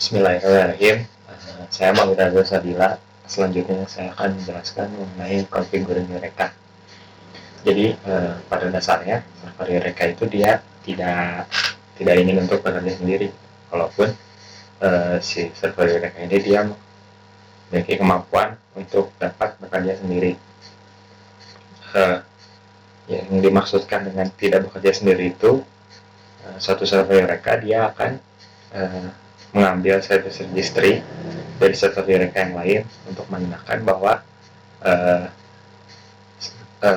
Bismillahirrahmanirrahim. Saya Maulana Sadila. Selanjutnya saya akan menjelaskan mengenai konfigurasi Eureka. Jadi pada dasarnya server Eureka itu dia tidak ingin untuk bekerja sendiri. Walaupun si server Eureka ini dia memiliki kemampuan untuk dapat bekerja sendiri. Yang dimaksudkan dengan tidak bekerja sendiri itu suatu server Eureka dia akan mengambil service registry dari server Eureka yang lain untuk menandakan bahwa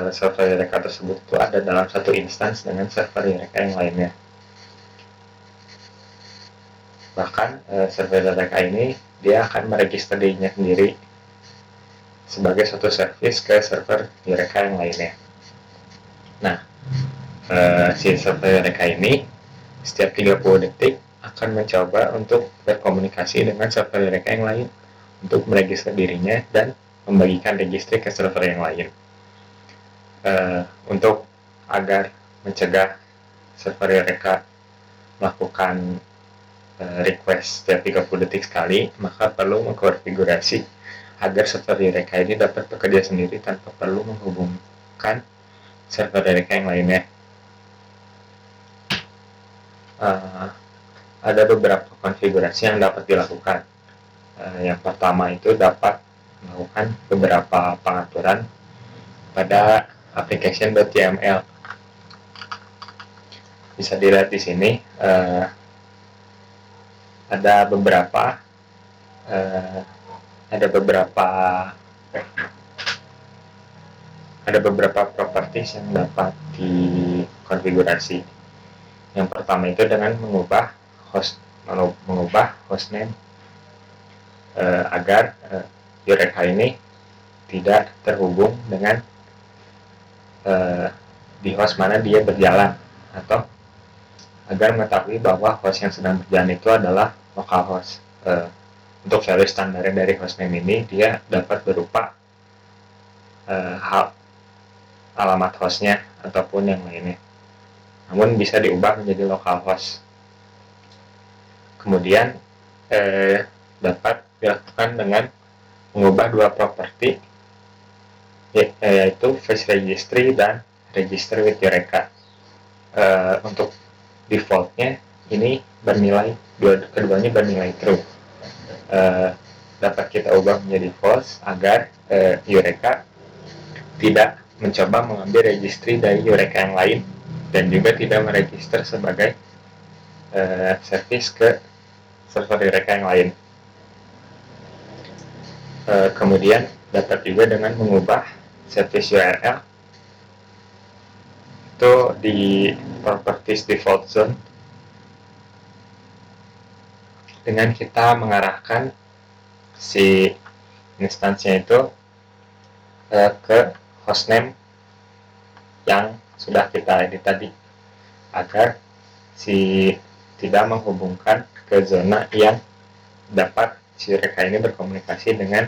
server Eureka tersebut itu ada dalam satu instance dengan server Eureka yang lainnya. Bahkan server Eureka ini dia akan meregister dirinya sendiri sebagai suatu service ke server Eureka yang lainnya. Nah, si server Eureka ini setiap 30 detik akan mencoba untuk berkomunikasi dengan server Eureka yang lain untuk meregister dirinya dan membagikan registry ke server yang lain. Untuk agar mencegah server Eureka melakukan request setiap 30 detik sekali, maka perlu mengkonfigurasi agar server Eureka ini dapat bekerja sendiri tanpa perlu menghubungkan server Eureka yang lainnya. Ada beberapa konfigurasi yang dapat dilakukan. Yang pertama itu dapat melakukan beberapa pengaturan pada application.yml. Bisa dilihat di sini ada beberapa properties yang dapat dikonfigurasi. Yang pertama itu dengan mengubah hostname agar Eureka ini tidak terhubung dengan di host mana dia berjalan, atau agar mengetahui bahwa host yang sedang berjalan itu adalah localhost. Untuk value standarnya dari hostname ini dia dapat berupa alamat hostnya ataupun yang lainnya, namun bisa diubah menjadi localhost. Kemudian dapat dilakukan dengan mengubah dua properti, yaitu face registry dan register with Eureka. Untuk defaultnya ini keduanya bernilai true. Dapat kita ubah menjadi false agar Eureka tidak mencoba mengambil registry dari Eureka yang lain dan juga tidak meregister sebagai service ke server Eureka yang lain. Kemudian dapat juga dengan mengubah service URL itu di properties default zone dengan kita mengarahkan si instansinya itu ke hostname yang sudah kita edit tadi, agar si tidak menghubungkan ke zona yang dapat si Eureka ini berkomunikasi dengan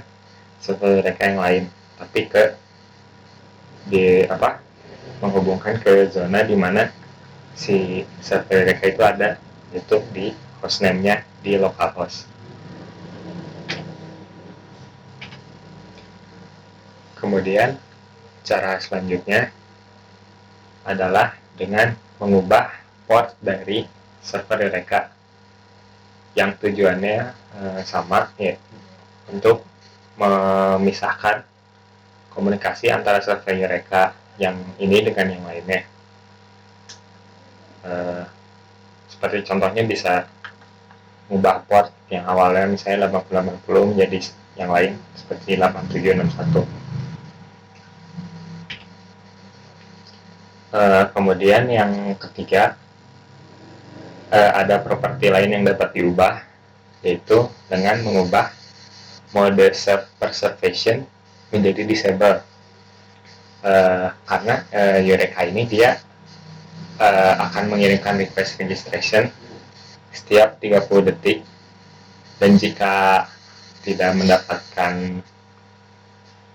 server Eureka yang lain, tapi menghubungkan ke zona di mana si server Eureka itu ada, yaitu di hostname-nya di localhost. Kemudian cara selanjutnya adalah dengan mengubah port dari server Eureka yang tujuannya sama, ya, untuk memisahkan komunikasi antara server Eureka yang ini dengan yang lainnya. Seperti contohnya bisa mengubah port yang awalnya misalnya 8080 menjadi yang lain seperti 8761. Kemudian yang ketiga, ada properti lain yang dapat diubah, yaitu dengan mengubah mode self-preservation menjadi disable. Karena Eureka ini dia akan mengirimkan request registration setiap 30 detik, dan jika tidak mendapatkan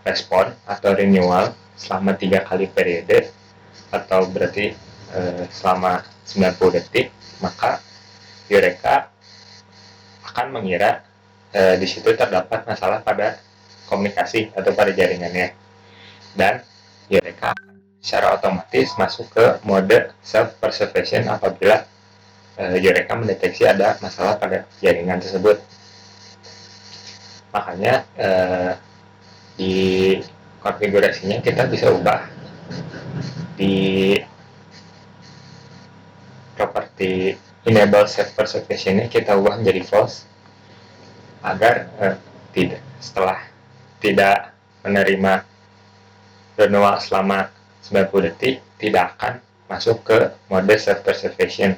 respon atau renewal selama 3 kali periode, atau berarti selama 90 detik, maka Eureka akan mengira di situ terdapat masalah pada komunikasi atau pada jaringannya, dan Eureka secara otomatis masuk ke mode self-preservation apabila Eureka mendeteksi ada masalah pada jaringan tersebut. Makanya di konfigurasinya kita bisa ubah di properti enable self-preservation nya kita ubah menjadi false agar setelah tidak menerima renewal selama 90 detik tidak akan masuk ke mode self-preservation.